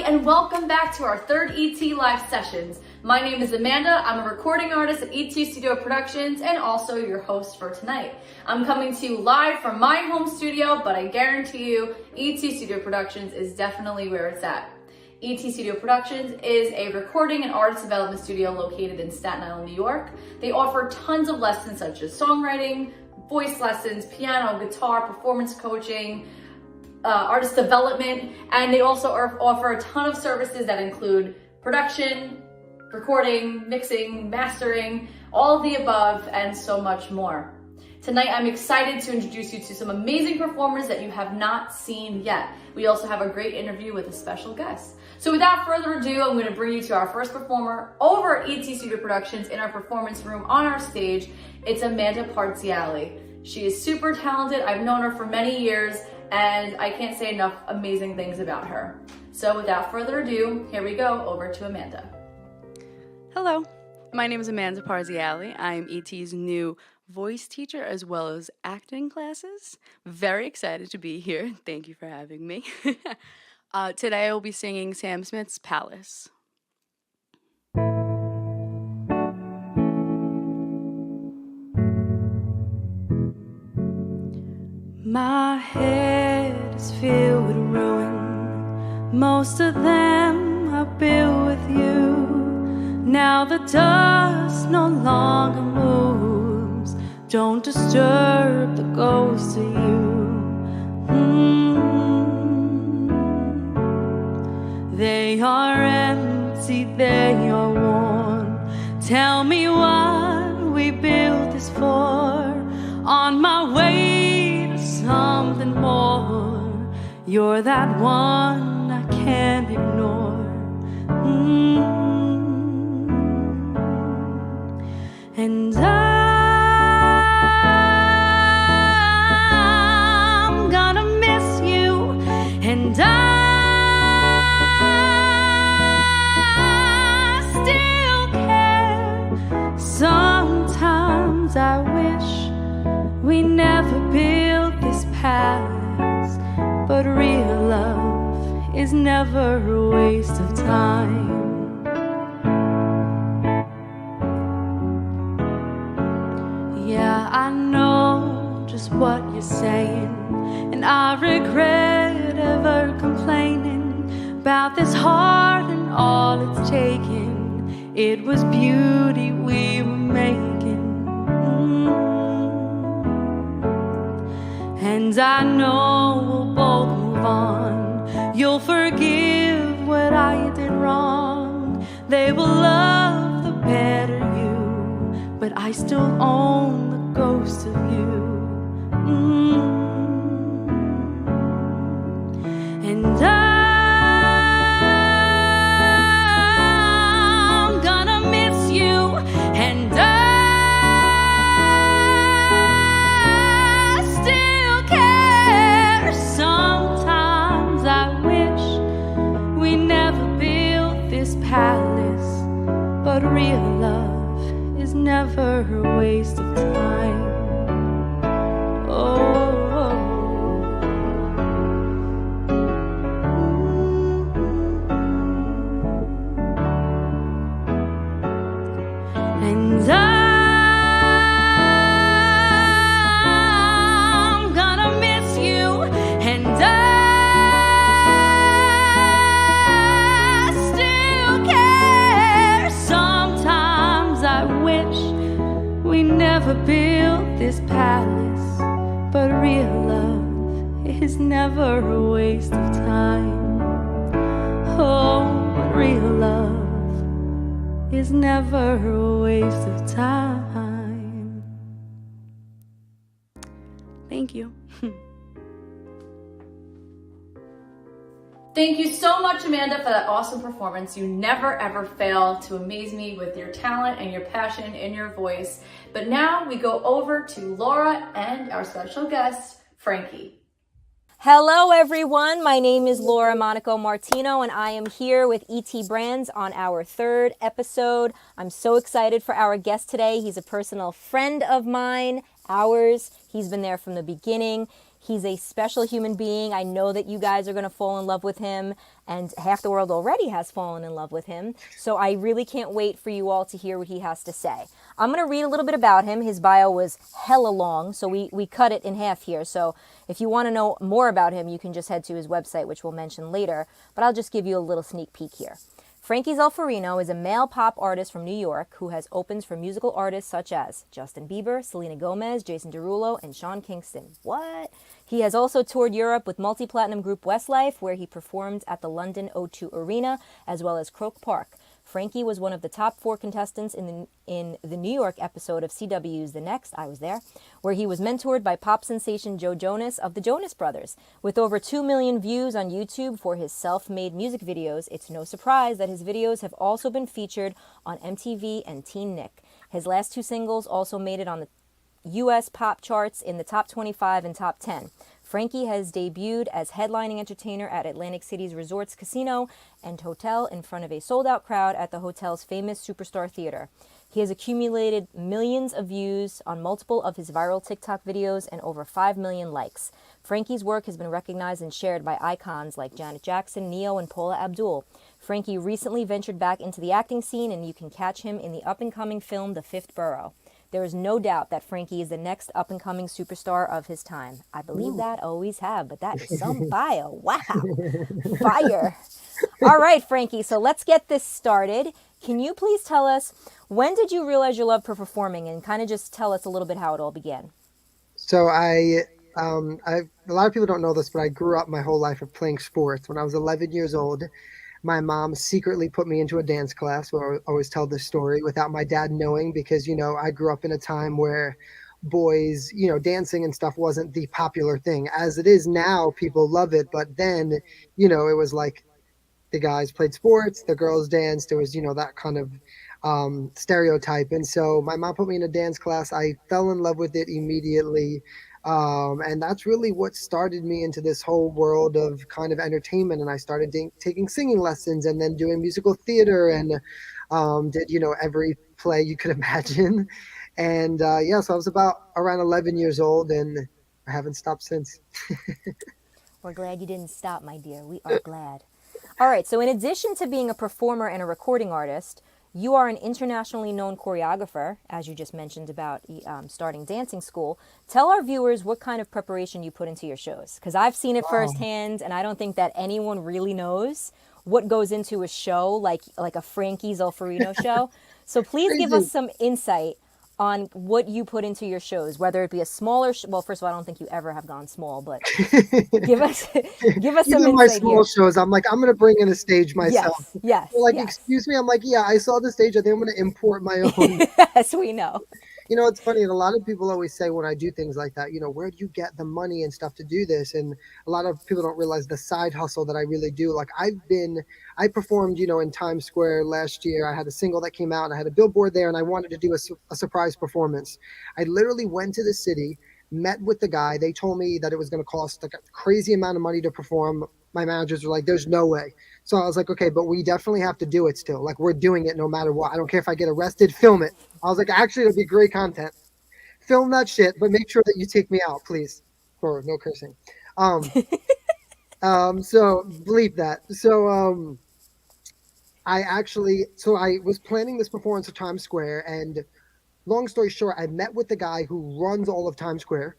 everybody, and welcome back to our third ET Live sessions. My name is Amanda. I'm a recording artist at ET Studio Productions and also your host for tonight. I'm coming to you live from my home studio, but I guarantee you ET Studio Productions is definitely where it's at. ET Studio Productions is a recording and artist development studio located in Staten Island, New York. They offer tons of lessons such as songwriting, voice lessons, piano, guitar, performance coaching, artist development, and they also offer a ton of services that include production, recording, mixing, mastering, all of the above, and so much more. Tonight, I'm excited to introduce you to some amazing performers that you have not seen yet. We also have a great interview with a special guest. So without further ado, I'm going to bring you to our first performer over at ET Studio Productions in our performance room on our stage. It's Amanda Parziale. She is super talented. I've known her for many years, and I can't say enough amazing things about her. So without further ado, here we go, over to Amanda. Hello, my name is Amanda Parziale. I am ET's new voice teacher as well as acting classes. Very excited to be here. Thank you for having me. Today I will be singing Sam Smith's Palace. My head is filled with ruin. Most of them are built with you. Now the dust no longer moves. Don't disturb the ghost of you. They are empty, they are worn. Tell me what we built this for. On my way to something more. You're that one I can't ignore. And I'm gonna miss you. And I still care. Sometimes I wish we never built this palace, but real love is never a waste of time. Yeah, I know just what you're saying, and I regret ever complaining about this heart and all it's taken. It was beauty we were making. And I know we'll both move on. You'll forgive what I did wrong. They will love the better you, but I still own the ghost of you. And I'm gonna miss you. And palace, but real love is never a waste of time. Oh, and I'm gonna miss you. And we never built this palace, but real love is never a waste of time. Oh, but real love is never a waste of time. Thank you. Thank you so much, Amanda, for that awesome performance. You never ever fail to amaze me with your talent and your passion in your voice. But now we go over to Laura and our special guest, Frankie. Hello everyone, my name is Laura Monaco Martino and I am here with ET Brands on our third episode. I'm so excited for our guest today. He's a personal friend of mine, ours. He's been there from the beginning. He's a special human being. I know that you guys are going to fall in love with him, and half the world already has fallen in love with him. So I really can't wait for you all to hear what he has to say. I'm going to read a little bit about him. His bio was hella long, so we cut it in half here. So if you want to know more about him, you can just head to his website, which we'll mention later. But I'll just give you a little sneak peek here. Frankie Zeffirino is a male pop artist from New York who has opens for musical artists such as Justin Bieber, Selena Gomez, Jason Derulo, and Sean Kingston. What? He has also toured Europe with multi-platinum group Westlife, where he performed at the London O2 Arena, as well as Croke Park. Frankie was one of the top 4 contestants in the New York episode of CW's The Next, I was there, where he was mentored by pop sensation Joe Jonas of the Jonas Brothers. With over 2 million views on YouTube for his self-made music videos, it's no surprise that his videos have also been featured on MTV and Teen Nick. His last 2 singles also made it on the U.S. pop charts in the top 25 and top 10. Frankie has debuted as headlining entertainer at Atlantic City's Resorts Casino and Hotel in front of a sold-out crowd at the hotel's famous Superstar Theater. He has accumulated millions of views on multiple of his viral TikTok videos and over 5 million likes. Frankie's work has been recognized and shared by icons like Janet Jackson, Neo, and Paula Abdul. Frankie recently ventured back into the acting scene, and you can catch him in the up-and-coming film The Fifth Borough. There is no doubt that Frankie is the next up-and-coming superstar of his time. I believe that, always have, but that is some bio. Wow. Fire. All right, Frankie, so let's get this started. Can you please tell us, when did you realize your love for performing, and kind of just tell us a little bit how it all began? So a lot of people don't know this, but I grew up my whole life of playing sports. When I was 11 years old, my mom secretly put me into a dance class, where I always tell this story without my dad knowing, because, I grew up in a time where boys, dancing and stuff wasn't the popular thing. As it is now, people love it. But then, it was like the guys played sports, the girls danced. There was, that kind of stereotype. And so my mom put me in a dance class. I fell in love with it immediately. And that's really what started me into this whole world of kind of entertainment. And I started taking singing lessons and then doing musical theater and did, every play you could imagine. And so I was about around 11 years old, and I haven't stopped since. We're glad you didn't stop, my dear. We are glad. All right, so in addition to being a performer and a recording artist, you are an internationally known choreographer, as you just mentioned about starting dancing school. Tell our viewers what kind of preparation you put into your shows, because I've seen it firsthand, and I don't think that anyone really knows what goes into a show like a Frankie Zeffirino show. So please give us some insight on what you put into your shows, whether it be a smaller well, first of all, I don't think you ever have gone small, but give us some insight. My small shows, I'm like, I'm going to bring in a stage myself. Yes. They're like, excuse me. I'm like, yeah, I saw the stage. I think I'm going to import my own. Yes, we know. It's funny, and a lot of people always say when I do things like that, where do you get the money and stuff to do this? And a lot of people don't realize the side hustle that I really do. Like I performed, in Times Square last year. I had a single that came out, and I had a billboard there, and I wanted to do a surprise performance. I literally went to the city, met with the guy. They told me that it was going to cost like a crazy amount of money to perform. My managers were like, there's no way. So I was like, okay, but we definitely have to do it still. Like, we're doing it no matter what. I don't care if I get arrested, film it. I was like, actually, it'll be great content. Film that shit, but make sure that you take me out, please. Or no cursing. So bleep that. So I was planning this performance at Times Square, and long story short, I met with the guy who runs all of Times Square,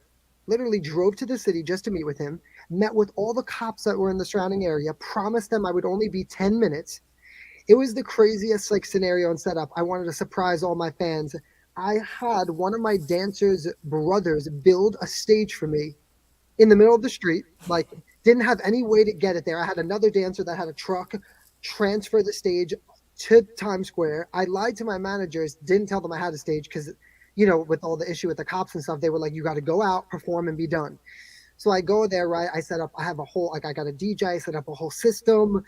literally drove to the city just to meet with him, met with all the cops that were in the surrounding area, promised them I would only be 10 minutes. It was the craziest scenario and setup. I wanted to surprise all my fans. I had one of my dancers' brothers build a stage for me in the middle of the street, didn't have any way to get it there. I had another dancer that had a truck transfer the stage to Times Square. I lied to my managers, didn't tell them I had a stage because, with all the issue with the cops and stuff, they were like, you got to go out, perform, and be done. So I go there, right? I got a DJ, I set up a whole system.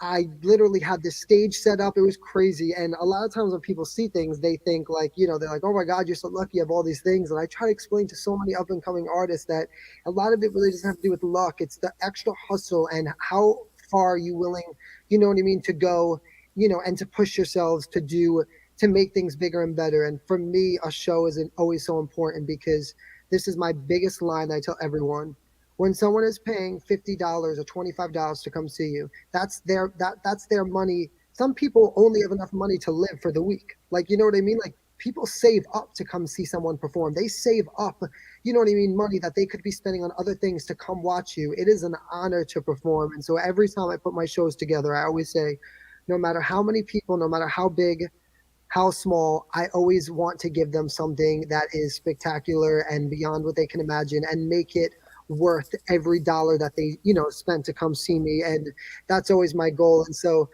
I literally had this stage set up. It was crazy. And a lot of times when people see things, they think they're like, oh my God, you're so lucky you have all these things. And I try to explain to so many up and coming artists that a lot of it really doesn't have to do with luck. It's the extra hustle and how far are you willing, to go, and to push yourselves to make things bigger and better. And for me, a show isn't always so important, because this is my biggest line that I tell everyone. When someone is paying $50 or $25 to come see you, that's their money. Some people only have enough money to live for the week. Like, you know what I mean? Like, people save up to come see someone perform. They save up, you know what I mean, money that they could be spending on other things to come watch you. It is an honor to perform. And so every time I put my shows together, I always say, no matter how many people, no matter how big, how small, I always want to give them something that is spectacular and beyond what they can imagine, and make it worth every dollar that they, you know, spent to come see me. And that's always my goal. And so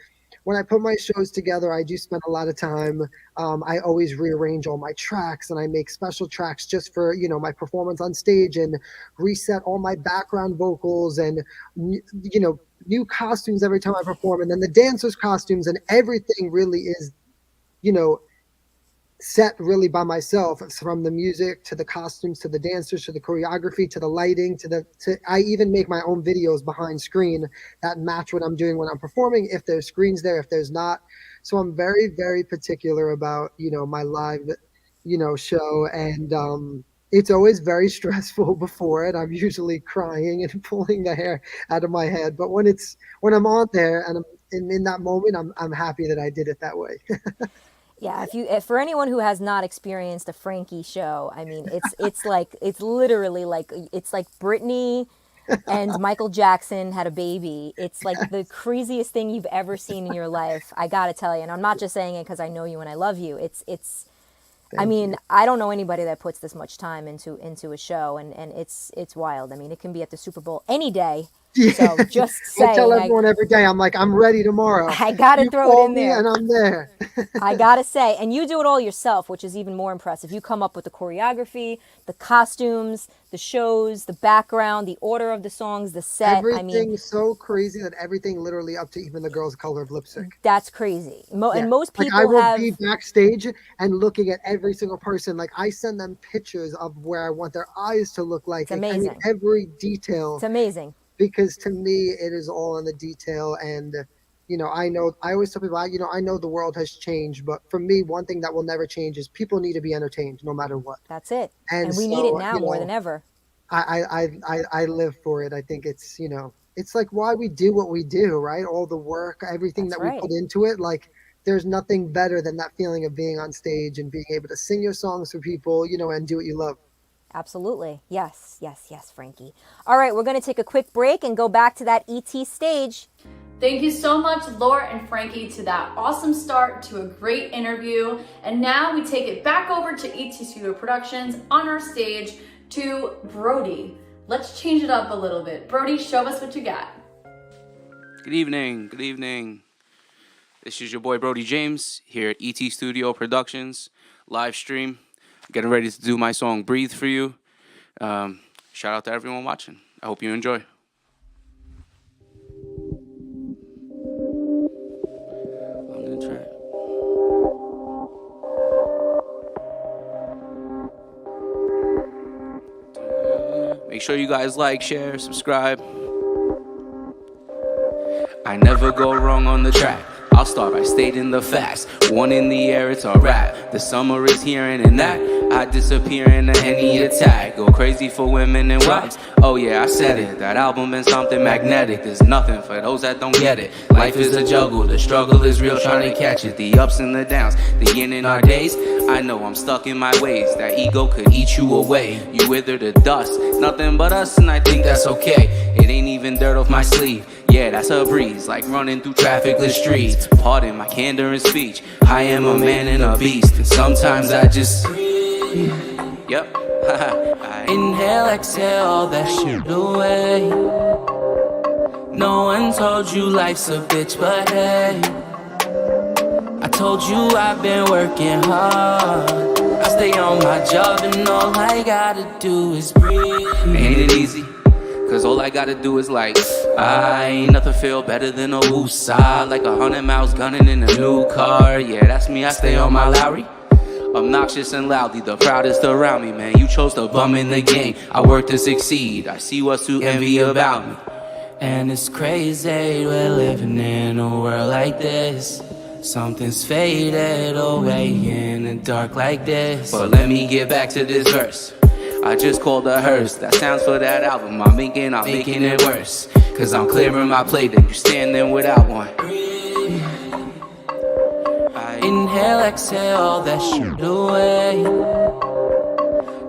when I put my shows together, I do spend a lot of time. I always rearrange all my tracks, and I make special tracks just for, you know, my performance on stage, and reset all my background vocals, and, you know, new costumes every time I perform. And then the dancers' costumes and everything really is, you know, set really by myself, from the music to the costumes to the dancers to the choreography to the lighting to I even make my own videos behind screen that match what I'm doing when I'm performing, if there's screens there, if there's not. So I'm very, very particular about, you know, my live, you know, show. And it's always very stressful before it. I'm usually crying and pulling the hair out of my head, but when I'm on there and I'm in that moment, I'm happy that I did it that way. Yeah, if for anyone who has not experienced a Frankie show, I mean, it's literally like Britney and Michael Jackson had a baby. It's like the craziest thing you've ever seen in your life. I gotta tell you, and I'm not just saying it because I know you and I love you. It's. I mean, I don't know anybody that puts this much time into a show, and it's wild. I mean, it can be at the Super Bowl any day. Yeah. So just saying, I tell everyone every day, I'm like, I'm ready tomorrow. I gotta throw it in there, and I'm there. I gotta say, and you do it all yourself, which is even more impressive. You come up with the choreography, the costumes, the shows, the background, the order of the songs, the set. Everything's so crazy that everything literally up to even the girl's color of lip sync. That's crazy. And most people I will be backstage and looking at every single person. Like, I send them pictures of where I want their eyes to look like. It's amazing. I mean, every detail. It's amazing. Because to me, it is all in the detail. And, you know, I always tell people, I know the world has changed, but for me, one thing that will never change is people need to be entertained no matter what. That's it. And we so, need it now more than ever. I live for it. I think it's, you know, it's like why we do what we do, right? All the work, everything that we put into it. Like, there's nothing better than that feeling of being on stage and being able to sing your songs for people, you know, and do what you love. Absolutely. Yes, yes, yes, Frankie. All right, we're going to take a quick break and go back to that ET stage. Thank you so much, Laura and Frankie, to that awesome start to a great interview. And now we take it back over to ET Studio Productions on our stage to Brody. Let's change it up a little bit. Brody, show us what you got. Good evening. Good evening. This is your boy Brody James here at ET Studio Productions live stream. Getting ready to do my song Breathe for you. Shout out to everyone watching. I hope you enjoy. On the track. Make sure you guys like, share, subscribe. I never go wrong on the track. I'll start by stating the facts. One in the air, it's a rap. The summer is here and in that I disappear in any attack. Go crazy for women and wives. Oh yeah, I said it. That album been something magnetic. There's nothing for those that don't get it. Life is a juggle. The struggle is real, trying to catch it. The ups and the downs, the yin and our days. I know I'm stuck in my ways. That ego could eat you away. You wither to dust. Nothing but us, and I think that's okay. It ain't even dirt off my sleeve. Yeah, that's a breeze, like running through trafficless streets. Pardon my candor in speech. I am a man and a beast, and sometimes I just breathe. Yep. I inhale, exhale, all that shit away. No one told you life's a bitch, but hey, I told you I've been working hard. I stay on my job and all I gotta do is breathe. Ain't it easy? Cause all I gotta do is like, I ain't nothing feel better than a woosah. Like 100 miles gunning in a new car. Yeah, that's me, I stay on my Lowry. Obnoxious and loudly, the proudest around me, man. You chose to bum in the game. I work to succeed. I see what's to envy about me. And it's crazy, we're living in a world like this. Something's faded away in the dark like this. But let me get back to this verse. I just called a hearse. That sounds for that album. I'm making it worse. Cause I'm clearing my plate and you're standing without one. I inhale, exhale that shit away.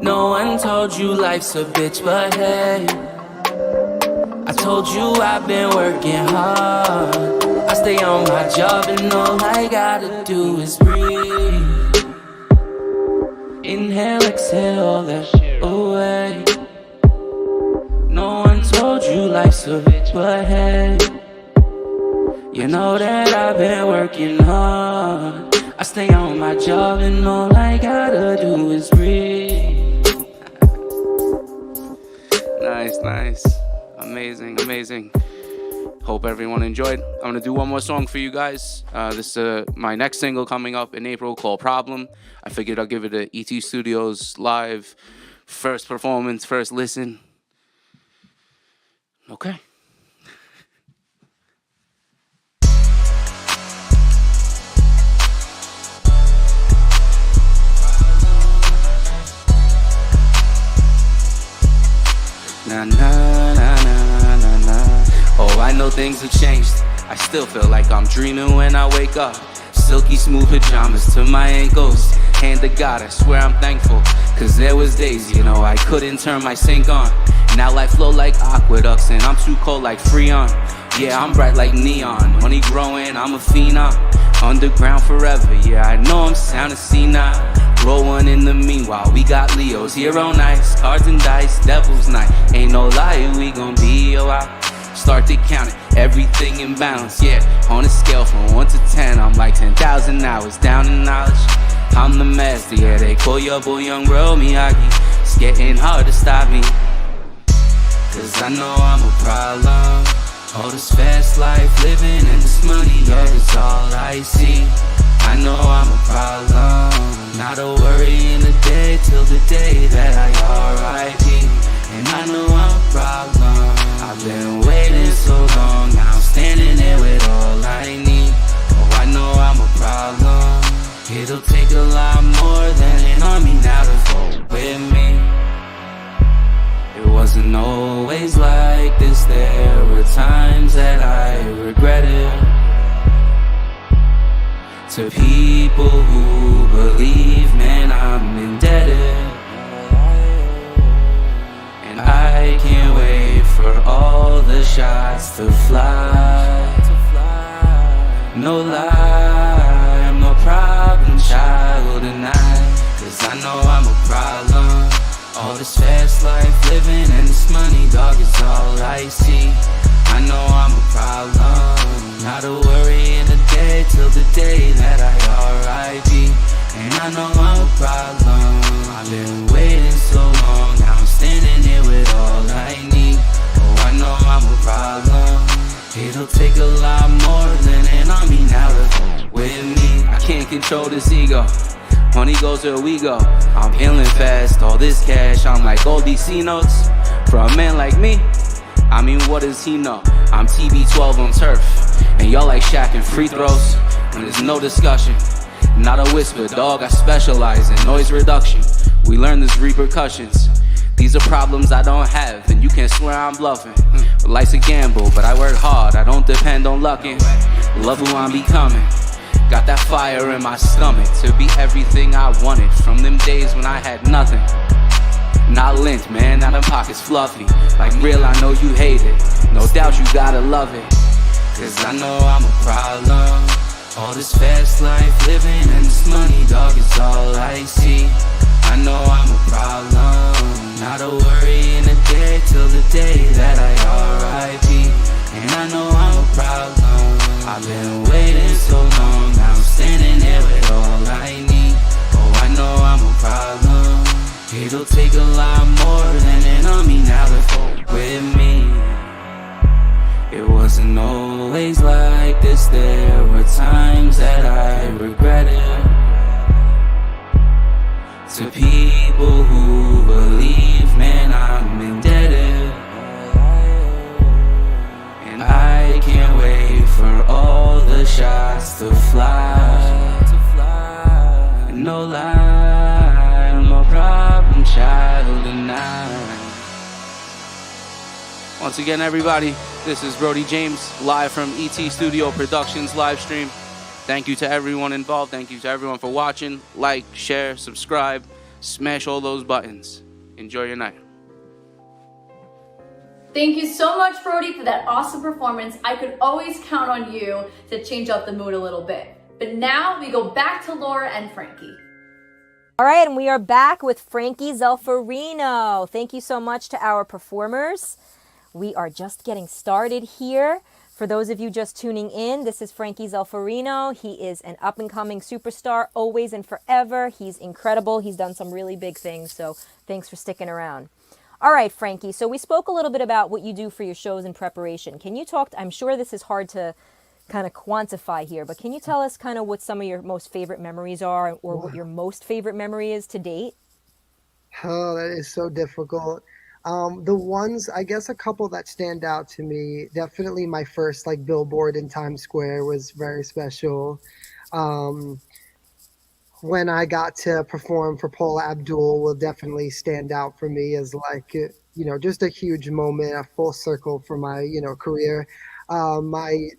No one told you life's a bitch, but hey, I told you I've been working hard. I stay on my job and all I gotta do is breathe. Inhale, exhale that shit away. No one told you life's a bitch, but hey, you know that I've been working hard. I stay on my job and all I gotta do is breathe. Nice. Amazing. Hope everyone enjoyed. I'm gonna do one more song for you guys. This is my next single coming up in April called Problem. I figured I'll give it a ET Studios live first performance, first listen. Okay. Na na na na na na. Oh, I know things have changed. I still feel like I'm dreaming when I wake up. Silky smooth pajamas to my ankles. Hand to God, I swear I'm thankful. Cause there was days, you know, I couldn't turn my sink on. Now life flow like aqueducts and I'm too cold like Freon. Yeah, I'm bright like neon. Money growing, I'm a phenom. Underground forever, yeah, I know I'm sounding senile. Roll one in the meanwhile, we got Leos here on ice. Cards and dice, devil's night. Ain't no lie, we gon' be a while. Start to count it, everything in balance, yeah. On a scale from 1 to 10, I'm like 10,000 hours down in knowledge. I'm the master, yeah, they call your boy Young Bro Miyagi. It's getting hard to stop me, cause I know I'm a problem. All this fast life living and this money, yeah, it's all I see. I know I'm a problem, not a worry in the day till the day that I R.I.P. And I know I'm a problem. I've been waiting so long, now I'm standing there with all I need. Oh, I know I'm a problem. It'll take a lot more than an army now to vote with me. It wasn't always like this, there were times that I regretted. To people who believe, man, I'm indebted. And I can't wait for all the shots to fly. No lie, I'm no problem child tonight. Cause I know I'm a problem. All this fast life living and this money, dog, is all I see. I know I'm a problem, not a worry in the day till the day that I R.I.P. And I know I'm a problem. I've been waiting so long, now I'm standing here with all I need. Oh, I know I'm a problem. It'll take a lot more than an army now to vote with me. I can't control this ego. Money goes where we go. I'm healing fast, all this cash, I'm like old DC notes. For a man like me, I mean, what does he know? I'm TB12 on turf, and y'all like Shaq and free throws. When there's no discussion, not a whisper, dog, I specialize in noise reduction. We learn these repercussions. These are problems I don't have, and you can't swear I'm bluffing. But life's a gamble, but I work hard, I don't depend on lucking. Love who I'm becoming. Got that fire in my stomach to be everything I wanted. From them days when I had nothing. Not lint, man, now them pockets fluffy. Like real, I know you hate it. No doubt you gotta love it. Cause I know I'm a problem. All this fast life living and this money, dog, is all I see. I know I'm a problem. Not a worry in the day till the day that I R.I.P. And I know I'm a problem. I've been waiting so long, now I'm standing here with all I need. Oh, I know I'm a problem. It'll take a lot more than an army now to vote with me. It wasn't always like this, there were times that I regretted. To people who believe, man, I'm indebted. And I can't wait for all the shots to fly. No lie, I'm a problem child and Once again, everybody, this is Brody James, live from ET Studio Productions live stream. Thank you to everyone involved. Thank you to everyone for watching. Like, share, subscribe, smash all those buttons. Enjoy your night. Thank you so much, Brody, for that awesome performance. I could always count on you to change up the mood a little bit. But now we go back to Laura and Frankie. All right, and we are back with Frankie Zeffirino. Thank you so much to our performers. We are just getting started here. For those of you just tuning in, this is Frankie Zeffirino. He is an up-and-coming superstar, always and forever. He's incredible. He's done some really big things, so thanks for sticking around. All right, Frankie, so we spoke a little bit about what you do for your shows in preparation. Can you talk, I'm sure this is hard to kind of quantify here, but can you tell us kind of what some of your most favorite memories are, or what your most favorite memory is to date? Oh, that is so difficult. The ones, I guess a couple that stand out to me, definitely my first like billboard in Times Square was very special. When I got to perform for Paula Abdul will definitely stand out for me as like, just a huge moment, a full circle for my, career. My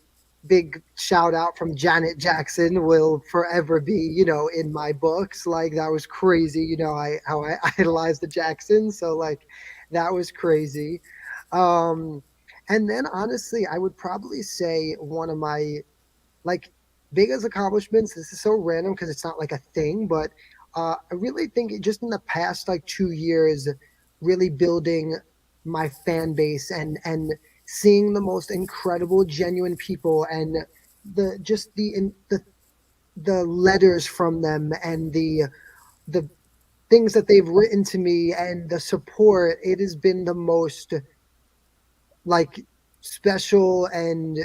big shout out from Janet Jackson will forever be, in my books. Like that was crazy, how I idolized the Jacksons. So like that was crazy. And then honestly, I would probably say one of my like biggest accomplishments, this is so random because it's not like a thing, but I really think just in the past like 2 years, really building my fan base and seeing the most incredible, genuine people and the letters from them and the things that they've written to me and the support, it has been the most like special and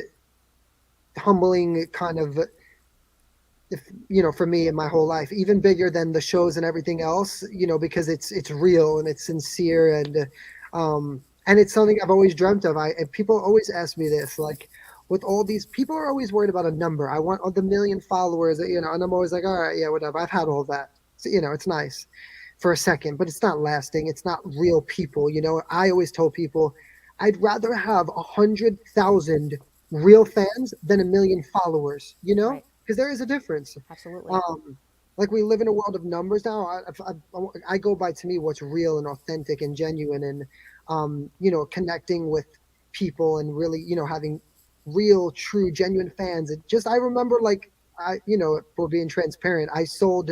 humbling kind of, for me in my whole life, even bigger than the shows and everything else, because it's real and it's sincere and it's something I've always dreamt of. And people always ask me this, like with all these people are always worried about a number. I want the 1 million followers, and I'm always like, all right, yeah, whatever. I've had all that. So, it's nice for a second, but it's not lasting. It's not real people. I always tell people I'd rather have 100,000 real fans than 1 million followers, Right. because there is a difference. Absolutely. Like we live in a world of numbers now. I go by, to me, what's real and authentic and genuine and, connecting with people and really, having real, true, genuine fans. I remember for being transparent, I sold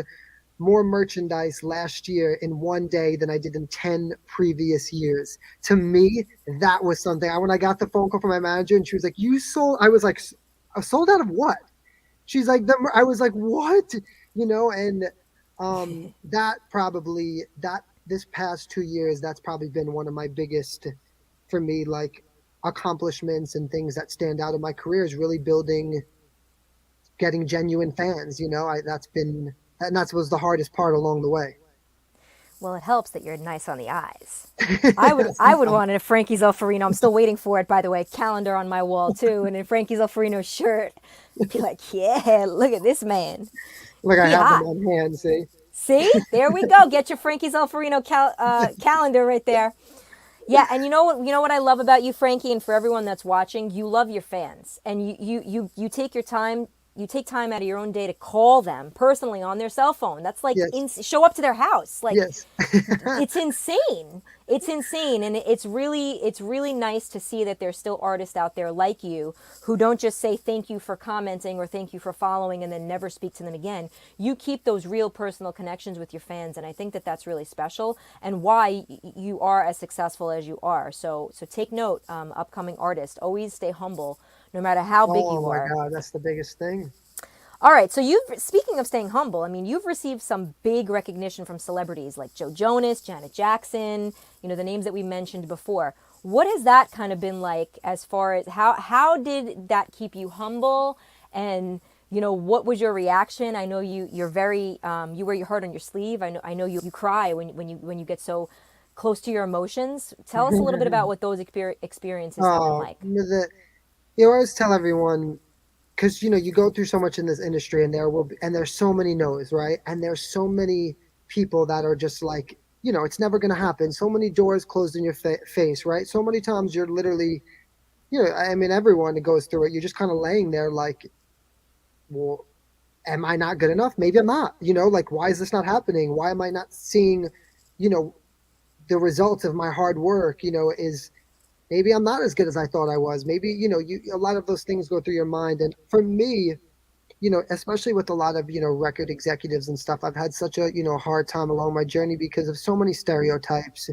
more merchandise last year in one day than I did in 10 previous years. To me, that was something. When I got the phone call from my manager and she was like, "You sold," I was like, "Sold out of what?" She's like, I was like, "What?" And that this past 2 years, that's probably been one of my biggest, for me, like accomplishments and things that stand out in my career is really getting genuine fans. That was the hardest part along the way. Well, it helps that you're nice on the eyes. I would want a Frankie Zeffirino. I'm still waiting for it, by the way. Calendar on my wall too, and a Frankie Zeffirino shirt. Be like, yeah, look at this man. Like I He have hot. them on hand. See. See, there we go. Get your Frankie Zeffirino calendar right there. Yeah, and you know what I love about you, Frankie, and for everyone that's watching, you love your fans, and you take your time. You take time out of your own day to call them personally on their cell phone. That's like Yes. show up to their house. Like Yes. it's insane. It's insane, and it's really nice to see that there's still artists out there like you who don't just say thank you for commenting or thank you for following and then never speak to them again. You keep those real personal connections with your fans, and I think that that's really special and why you are as successful as you are. So take note, upcoming artists, always stay humble, no matter how big you are. Oh my God, that's the biggest thing. All right, so speaking of staying humble, I mean, you've received some big recognition from celebrities like Joe Jonas, Janet Jackson, the names that we mentioned before. What has that kind of been like as far as how did that keep you humble? And, what was your reaction? I know you're very, you wear your heart on your sleeve. I know you cry when you get so close to your emotions. Tell us a little bit about what those experiences have been like. I always tell everyone, because you go through so much in this industry, and there's so many no's, right? And there's so many people that are just like, you know, it's never going to happen. So many doors closed in your face, right? So many times you're literally, you know, I mean, everyone that goes through it, you're just kind of laying there like, well, am I not good enough? Maybe I'm not, you know, like, why is this not happening? Why am I not seeing, you know, the results of my hard work? You know, is maybe I'm not as good as I thought I was. Maybe, you know, a lot of those things go through your mind. And for me, you know, especially with a lot of, you know, record executives and stuff, I've had such a, you know, hard time along my journey because of so many stereotypes.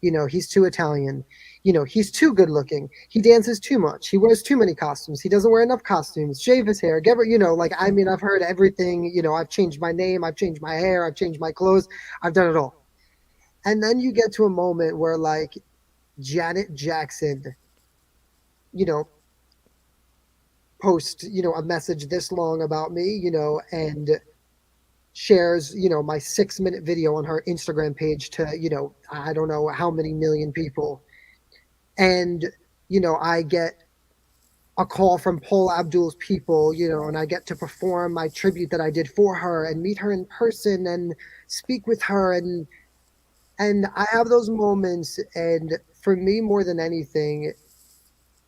You know, he's too Italian. You know, he's too good looking. He dances too much. He wears too many costumes. He doesn't wear enough costumes. Shave his hair. You know, like, I mean, I've heard everything. You know, I've changed my name. I've changed my hair. I've changed my clothes. I've done it all. And then you get to a moment where, like, Janet Jackson, you know, post, you know, a message this long about me, you know, and shares, you know, my 6-minute video on her Instagram page to, you know, I don't know how many million people. And, you know, I get a call from Paula Abdul's people, you know, and I get to perform my tribute that I did for her and meet her in person and speak with her. And I have those moments. And for me, more than anything,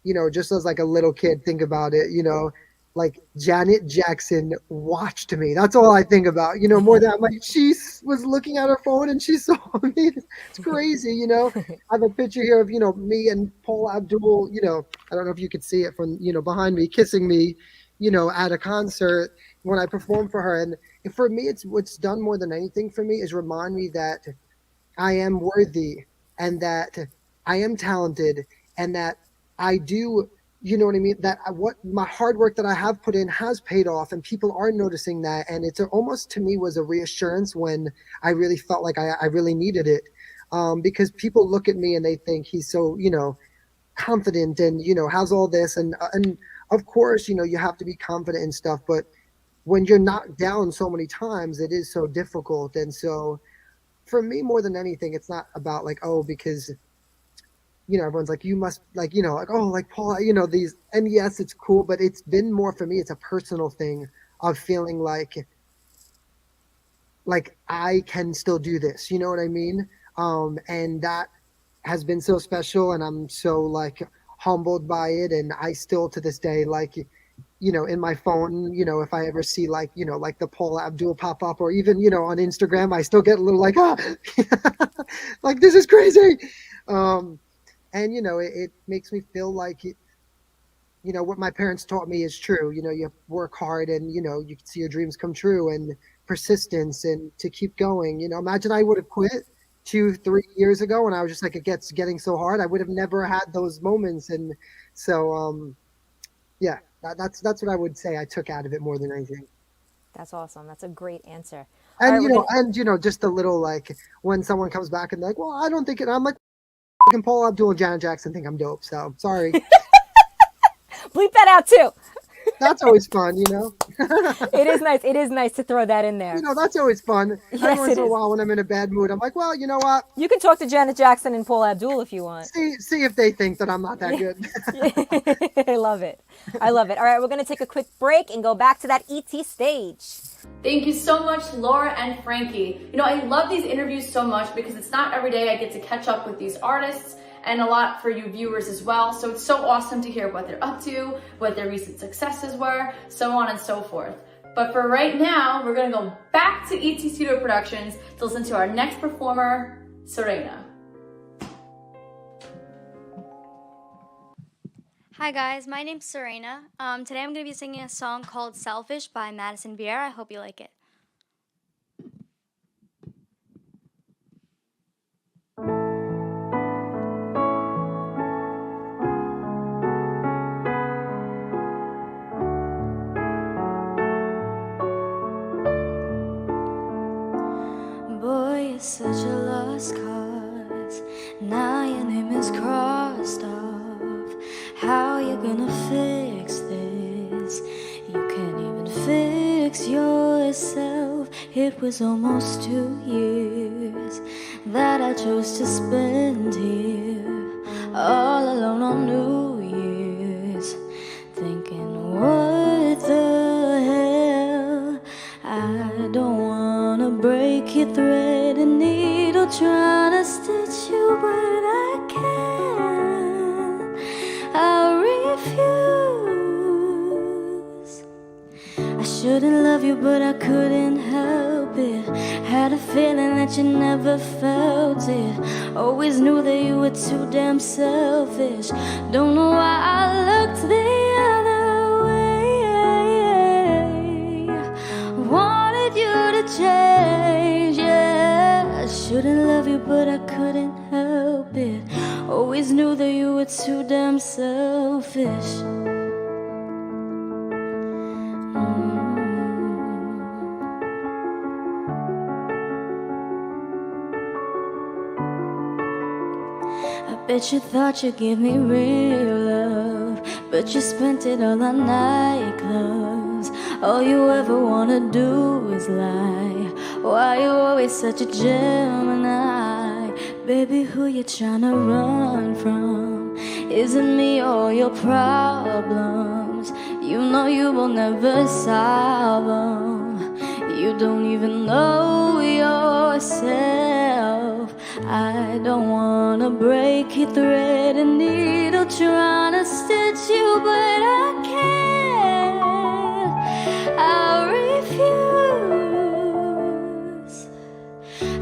you know, just as like a little kid, think about it, you know, like Janet Jackson watched me. That's all I think about, you know, more than I'm like, she was looking at her phone and she saw me. It's crazy, you know. I have a picture here of, you know, me and Paula Abdul, you know, I don't know if you could see it from, you know, behind me, kissing me, you know, at a concert when I performed for her. And for me, it's what's done more than anything for me is remind me that I am worthy and that I am talented and that I do, you know what I mean? That what my hard work that I have put in has paid off and people are noticing that. And it's almost to me was a reassurance when I really felt like I really needed it. Because people look at me and they think he's so, you know, confident and, you know, has all this. And of course, you know, you have to be confident and stuff. But when you're knocked down so many times, it is so difficult. And so for me, more than anything, it's not about like, oh, because you know, everyone's like, you must like, you know, like, oh, like Paul, you know, these, and yes, it's cool, but it's been more for me. It's a personal thing of feeling like I can still do this. You know what I mean? And that has been so special. And I'm so like humbled by it. And I still to this day, like, you know, in my phone, you know, if I ever see like, you know, like the Paula Abdul pop up or even, you know, on Instagram, I still get a little like, ah, like, this is crazy. And, you know, it makes me feel like, you know, what my parents taught me is true. You know, you work hard and, you know, you can see your dreams come true and persistence and to keep going. You know, imagine I would have quit 2-3 years ago and I was just like, it gets getting so hard. I would have never had those moments. And so, yeah, that's what I would say I took out of it more than anything. That's awesome. That's a great answer. And, All right, you know, just a little like when someone comes back and they're like, well, I don't think it, I'm like, and Paula Abdul and Janet Jackson think I'm dope, so sorry. bleep that out too. That's always fun, you know. It is nice. It is nice to throw that in there. You know, that's always fun. Yes, Every once it in a is. while when I'm in a bad mood, I'm like, well, you know what? You can talk to Janet Jackson and Paul Abdul if you want. See if they think that I'm not that good. I love it. I love it. All right, we're going to take a quick break and go back to that ET stage. Thank you so much, Laura and Frankie. You know, I love these interviews so much because it's not every day I get to catch up with these artists, and a lot for you viewers as well. So it's so awesome to hear what they're up to, what their recent successes were, so on and so forth. But for right now, we're gonna go back to ET Studio Productions to listen to our next performer, Serena. Hi guys, my name's Serena. Today I'm going to be singing a song called Selfish by Madison Beer. I hope you like it. Boy, you're such a lost cause. Now your name is crossed off. How you gonna fix this? You can't even fix yourself. It was almost 2 years that I chose to spend here, all alone on New Year's, thinking, what the hell? I don't wanna break your thread and needle needle trying to stitch you, but I can't. I refuse. I shouldn't love you, but I couldn't help it. Had a feeling that you never felt it. Always knew that you were too damn selfish. Don't know why I looked the other way. Wanted you to change, yeah. I shouldn't love you, but I couldn't help it. Always knew that you were too damn selfish. Bet you thought you'd give me real love, but you spent it all on nightclubs. All you ever wanna do is lie. Why you always such a Gemini? Baby, who you tryna run from? Isn't me all your problems? You know you will never solve them. You don't even know yourself. I don't wanna break your thread and needle trying to stitch you, but I can't. I refuse.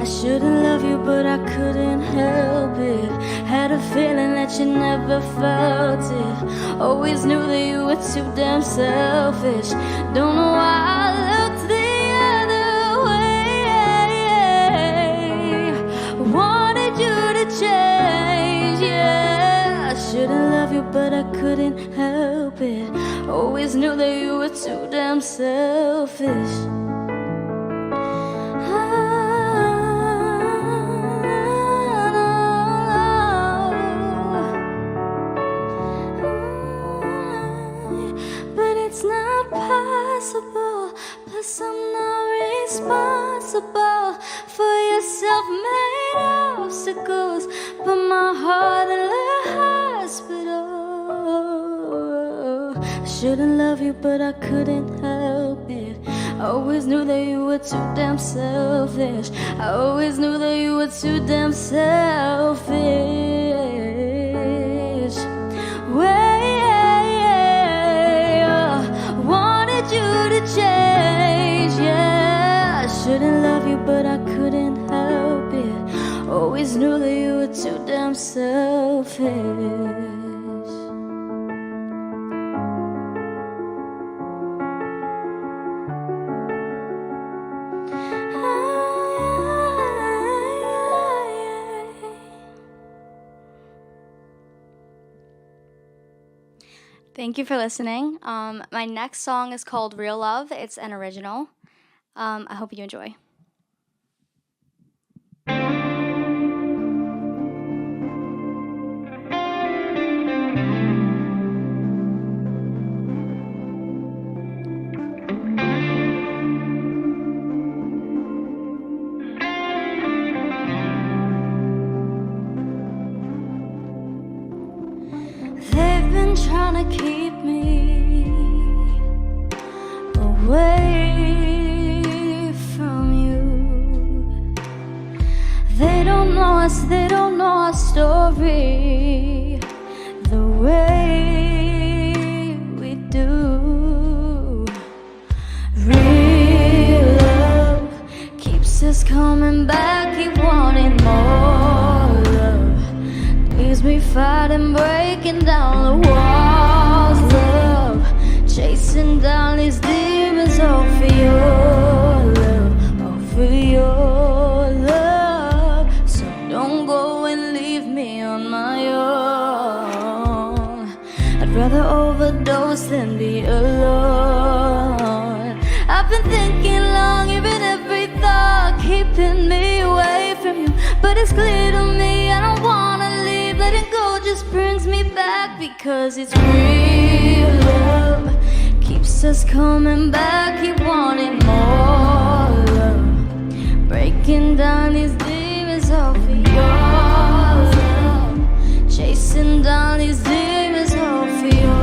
I shouldn't love you, but I couldn't help it. Had a feeling that you never felt it. Always knew that you were too damn selfish. Don't know why I looked the other way. Wanted you to change, yeah. I shouldn't love you, but I couldn't help it. Always knew that you were too damn selfish. But it's not possible. Plus I'm not responsible for your self-made obstacles. Put my heart in the hospital. I shouldn't love you, but I couldn't help it. I always knew that you were too damn selfish. I always knew that you were too damn selfish. Wanted you to change, yeah. I shouldn't love you, but I couldn't help it. Always knew that you were too damn selfish. Thank you for listening. My next song is called Real Love. It's an original. I hope you enjoy. They've been trying to keep me away from you. They don't know us, they don't know our story the way we do. Real love keeps us coming back, keep wanting more love. Leaves me fighting, breaking down the walls, love. Chasing down these demons, all for your love, all for your love. So don't go and leave me on my own. I'd rather overdose than be alone. I've been thinking long, even every thought keeping me away from you. But it's clear to me I don't wanna leave. Letting go just brings me back, because it's real love keeps us coming back, keep wanting more love. Breaking down these demons, all for your love. Chasing down these demons, all for your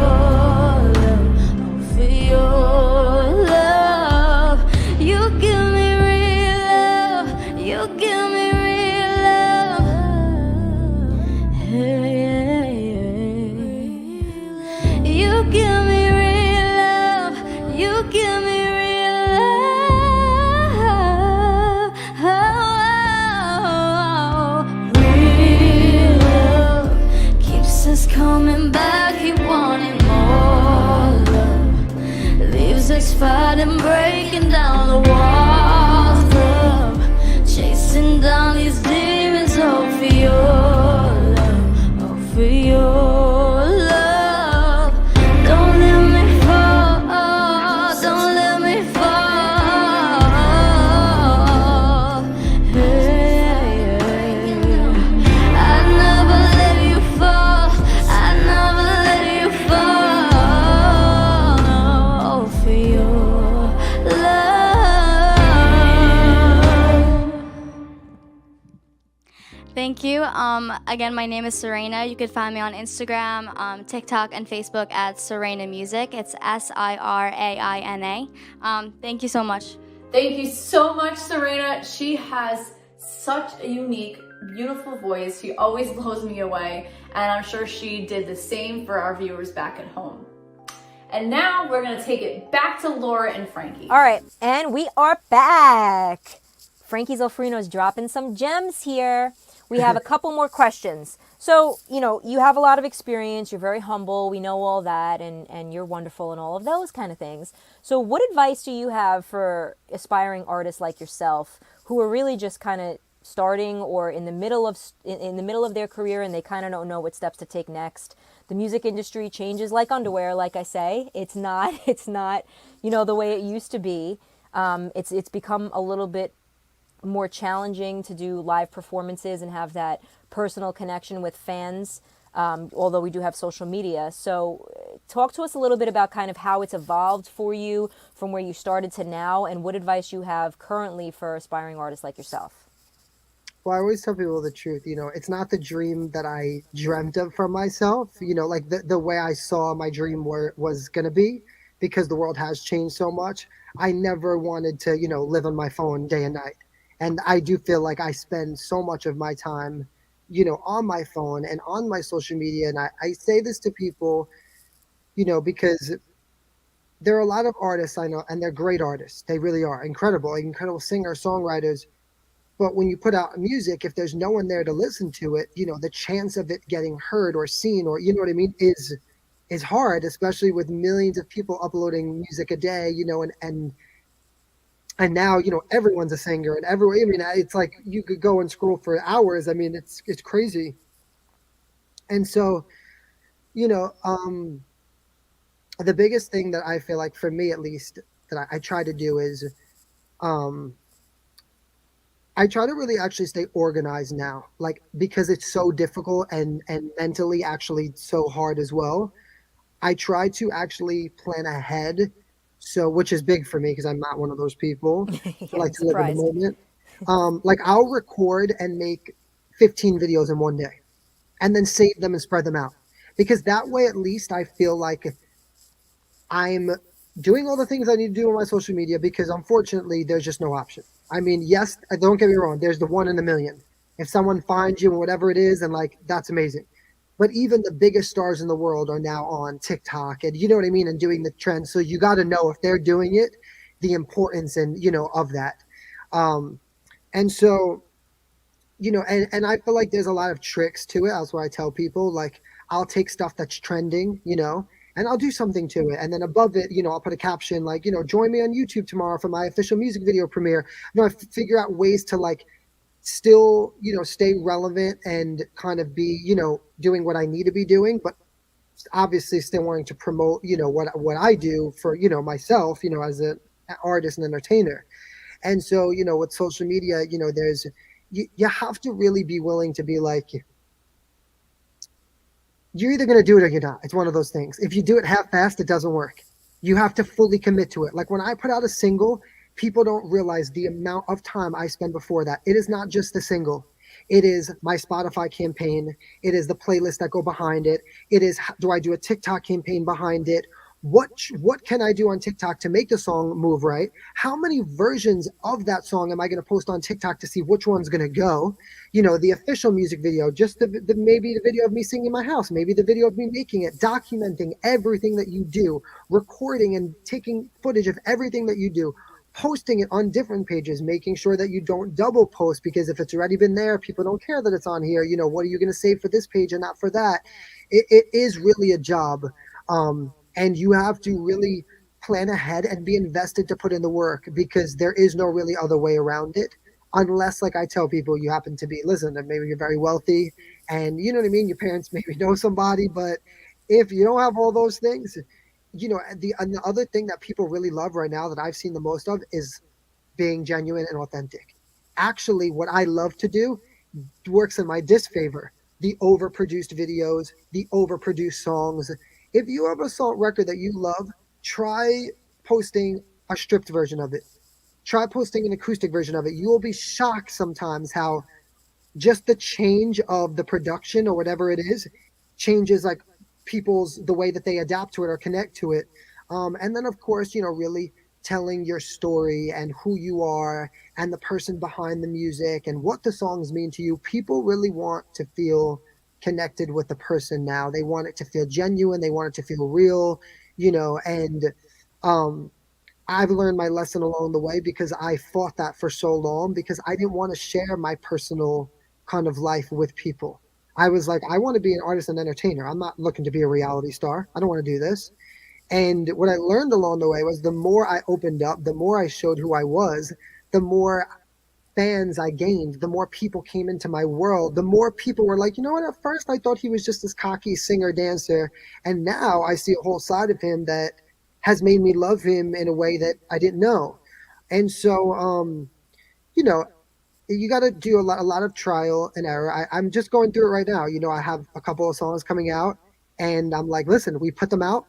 love, all for your love. You give me real love, you give me real and breaking down the walls, love, chasing down these demons, all for your love, all for your love. Don't let me fall, don't let me fall. Hey, I'd never let you fall, I'd never let you fall. All for your love. Thank you. Again, my name is Serena. You can find me on Instagram, TikTok, and Facebook at Serena Music. It's Siraina. Thank you so much. Thank you so much, Serena. She has such a unique, beautiful voice. She always blows me away, and I'm sure she did the same for our viewers back at home. And now we're gonna take it back to Laura and Frankie. All right, and we are back. Frankie Zolfrino's dropping some gems here. We have a couple more questions. So, you have a lot of experience. You're very humble. We know all that, and you're wonderful and all of those kind of things. So what advice do you have for aspiring artists like yourself who are really just kind of starting or in the middle of their career and they kind of don't know what steps to take next? The music industry changes like underwear, like I say. It's not the way it used to be. It's become a little bit more challenging to do live performances and have that personal connection with fans, although we do have social media. So talk to us a little bit about kind of how it's evolved for you from where you started to now, and what advice you have currently for aspiring artists like yourself. Well, I always tell people the truth. It's not the dream that I dreamt of for myself, like the way I saw my dream was going to be, because the world has changed so much. I never wanted to, live on my phone day and night. And I do feel like I spend so much of my time, on my phone and on my social media. And I say this to people, because there are a lot of artists I know, and they're great artists. They really are incredible singers, songwriters. But when you put out music, if there's no one there to listen to it, the chance of it getting heard or seen, or what I mean, is hard, especially with millions of people uploading music a day, and now, everyone's a singer, and it's like you could go and scroll for hours. I mean, it's crazy. And so, the biggest thing that I feel like, for me at least, that I try to do is, I try to really actually stay organized now, like, because it's so difficult and mentally actually so hard as well. I try to actually plan ahead. So, which is big for me because I'm not one of those people. I like to live in the moment. Like, I'll record and make 15 videos in one day and then save them and spread them out, because that way at least I feel like I'm doing all the things I need to do on my social media, because unfortunately there's just no option. I mean, yes, don't get me wrong, there's the 1 in a million. If someone finds you and whatever it is, and like, that's amazing. But even the biggest stars in the world are now on TikTok, and you know what I mean, and doing the trends. So you got to know, if they're doing it, the importance and of that. And so, and I feel like there's a lot of tricks to it. That's why I tell people, like, I'll take stuff that's trending, and I'll do something to it, and then above it, I'll put a caption like, join me on YouTube tomorrow for my official music video premiere. I figure out ways to, like, still, stay relevant and kind of be, doing what I need to be doing, but obviously still wanting to promote, what I do for, myself, as an artist and entertainer. And so, with social media, there's, you have to really be willing to be like, you're either going to do it or you're not. It's one of those things. If you do it half-assed, it doesn't work. You have to fully commit to it. Like, when I put out a single, people don't realize the amount of time I spend before that. It is not just the single. It is my Spotify campaign. It is the playlists that go behind it. It is, do I do a TikTok campaign behind it? What can I do on TikTok to make the song move right? How many versions of that song am I going to post on TikTok to see which one's going to go? The official music video, just maybe the video of me singing in my house, maybe the video of me making it, documenting everything that you do, recording and taking footage of everything that you do, posting it on different pages, making sure that you don't double post, because if it's already been there, people don't care that it's on here. What are you going to save for this page and not for that? It is really a job. And you have to really plan ahead and be invested to put in the work, because there is no really other way around it. Unless, like I tell people, you happen to be, listen, and maybe you're very wealthy and you know what I mean, your parents maybe know somebody, but if you don't have all those things, you know, and the other thing that people really love right now that I've seen the most of is being genuine and authentic. Actually, what I love to do works in my disfavor. The overproduced videos, the overproduced songs. If you have a song record that you love, try posting a stripped version of it. Try posting an acoustic version of it. You will be shocked sometimes how just the change of the production or whatever it is changes like the way that they adapt to it or connect to it. And then of course, you know, really telling your story and who you are and the person behind the music and what the songs mean to you. People really want to feel connected with the person now. They want it to feel genuine. They want it to feel real, you know, and I've learned my lesson along the way, because I fought that for so long, because I didn't want to share my personal kind of life with people. I was like, I want to be an artist and entertainer. I'm not looking to be a reality star. I don't want to do this. And what I learned along the way was the more I opened up, the more I showed who I was, the more fans I gained, the more people came into my world, the more people were like, you know what, at first I thought he was just this cocky singer dancer. And now I see a whole side of him that has made me love him in a way that I didn't know. And so, you know, you got to do a lot of trial and error. I'm just going through it right now. You know, I have a couple of songs coming out and I'm like, listen, we put them out.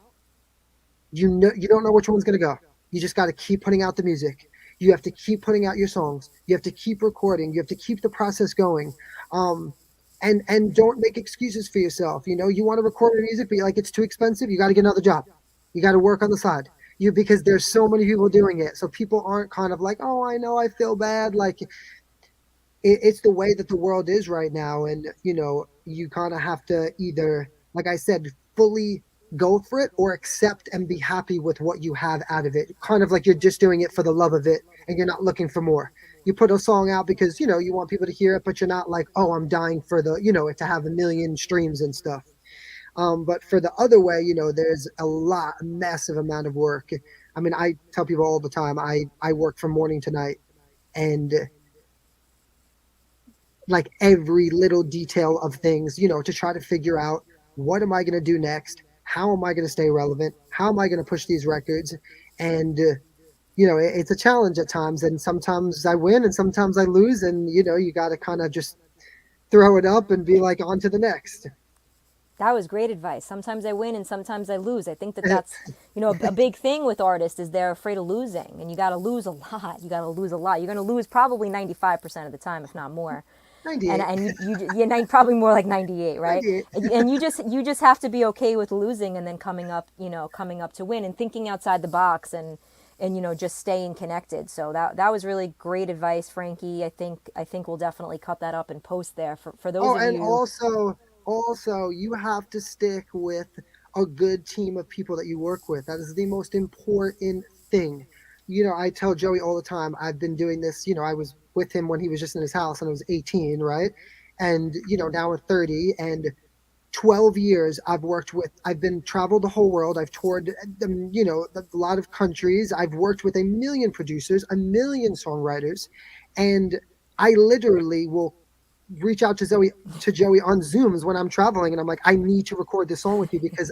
You know, you don't know which one's going to go. You just got to keep putting out the music. You have to keep putting out your songs. You have to keep recording. You have to keep the process going. And don't make excuses for yourself. You know, you want to record your music, but you're like, it's too expensive. You got to get another job. You got to work on the side. Because there's so many people doing it. So people aren't kind of like, oh, I know, I feel bad. Like it's the way that the world is right now. And, you know, you kind of have to either, like I said, fully go for it or accept and be happy with what you have out of it. Kind of like you're just doing it for the love of it and you're not looking for more. You put a song out because, you know, you want people to hear it, but you're not like, oh, I'm dying for the, you know, it to have 1 million streams and stuff. But for the other way, you know, there's a massive amount of work. I mean, I tell people all the time, I work from morning to night, and like every little detail of things, you know, to try to figure out what am I going to do next? How am I going to stay relevant? How am I going to push these records? And, you know, it's a challenge at times, and sometimes I win and sometimes I lose, and, you know, you got to kind of just throw it up and be like, on to the next. That was great advice. Sometimes I win and sometimes I lose. I think that's, you know, a big thing with artists is they're afraid of losing, and you got to lose a lot. You got to lose a lot. You're going to lose probably 95% of the time, if not more. 98. And you're probably more like 98, right? 98. And you just have to be okay with losing and then coming up to win and thinking outside the box and you know, just staying connected. So that was really great advice, Frankie. I think we'll definitely cut that up and post there for those of you. And also you have to stick with a good team of people that you work with. That is the most important thing. You know, I tell Joey all the time, I've been doing this, you know, I was with him when he was just in his house and I was 18, right? And, you know, now I'm 30, and 12 years I've traveled the whole world. I've toured, you know, a lot of countries. I've worked with 1 million producers, 1 million songwriters, and I literally will reach out to Joey on Zooms when I'm traveling, and I'm like, I need to record this song with you because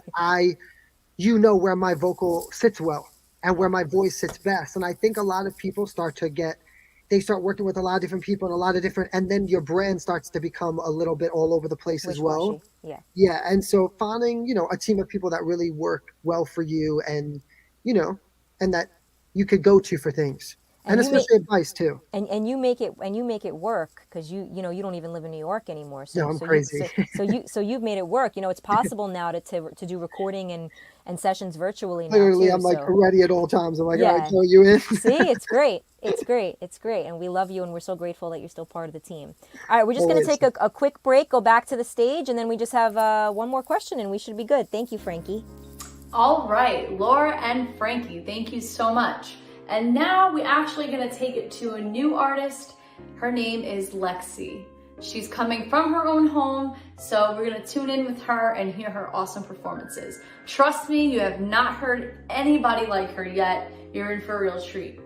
you know where my vocal sits well and where my voice sits best. And I think a lot of people start working with a lot of different people and a lot of different, and then your brand starts to become a little bit all over the place as well. Yeah. And so finding, you know, a team of people that really work well for you and, you know, and that you could go to for things. And especially advice too. And you make it work because you know you don't even live in New York anymore. So no, I'm crazy. So you've made it work. You know, it's possible now to do recording and sessions virtually now. Literally, too, I'm like ready at all times. I'm like, all right, throw you in. See, it's great. It's great. And we love you, and we're so grateful that you're still part of the team. All right, we're just going to take a quick break, go back to the stage, and then we just have one more question, and we should be good. Thank you, Frankie. All right, Laura and Frankie, thank you so much. And now we're actually going to take it to a new artist. Her name is Lexi. She's coming from her own home, so we're gonna tune in with her and hear her awesome performances. Trust me, you have not heard anybody like her yet. You're in for a real treat.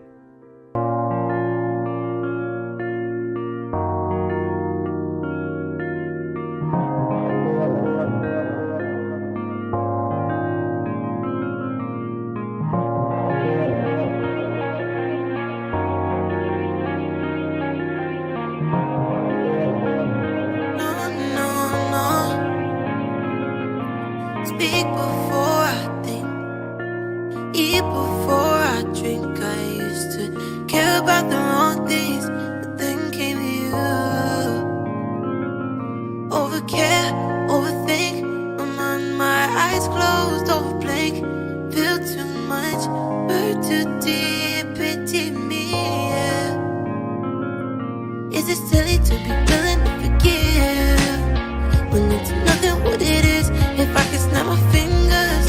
Speak before I think, eat before I drink. I used to care about the wrong things, but then came you. Overcare, overthink, I'm on my eyes closed, over blank. Feel too much, hurt too deep, pity me, yeah. Is it silly to be willing to forgive when it's nothing what it is? If I could snap my fingers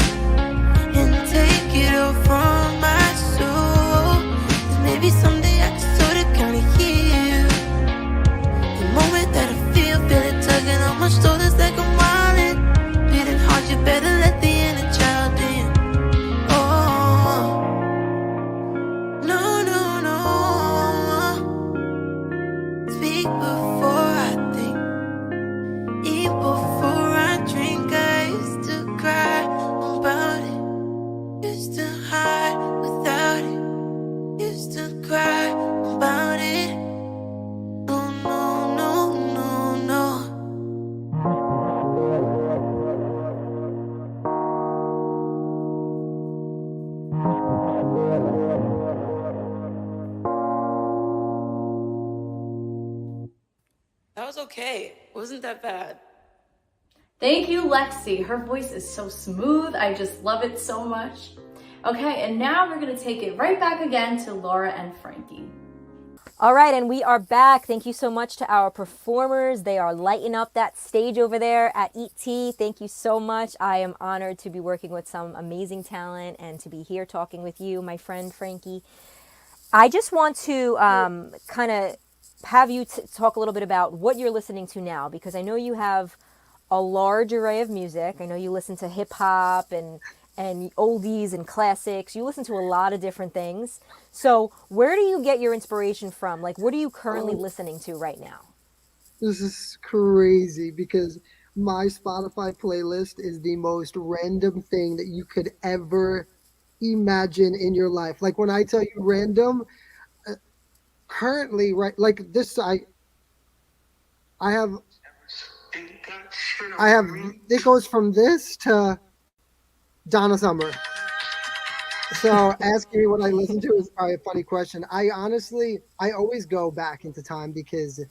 and take it all from my soul, then maybe someday I could sort of kind of heal. The moment that I feel it tugging on my shoulders like I'm wildin', beating hard, you better let the inner child in. Oh, no, no, no. Speak before I think, eat before I drink. I used to cry about it, used to hide without it, used to cry about it. No, no, no, no, no. That was okay. Wasn't that bad. Thank you, Lexi. Her voice is so smooth. I just love it so much. Okay, and now we're gonna take it right back again to Laura and Frankie. All right, and we are back. Thank you so much to our performers. They are lighting up that stage over there at ET. Thank you so much. I am honored to be working with some amazing talent and to be here talking with you, my friend Frankie. I just want to kind of have you talk a little bit about what you're listening to now, because I know you have a large array of music. I know you listen to hip hop and oldies and classics. You listen to a lot of different things. So where do you get your inspiration from? Like, what are you currently listening to right now? This is crazy because my Spotify playlist is the most random thing that you could ever imagine in your life. Like when I tell you random, currently, right, like this, I have, it goes from this to Donna Summer. So asking me what I listen to is probably a funny question. I always go back into time because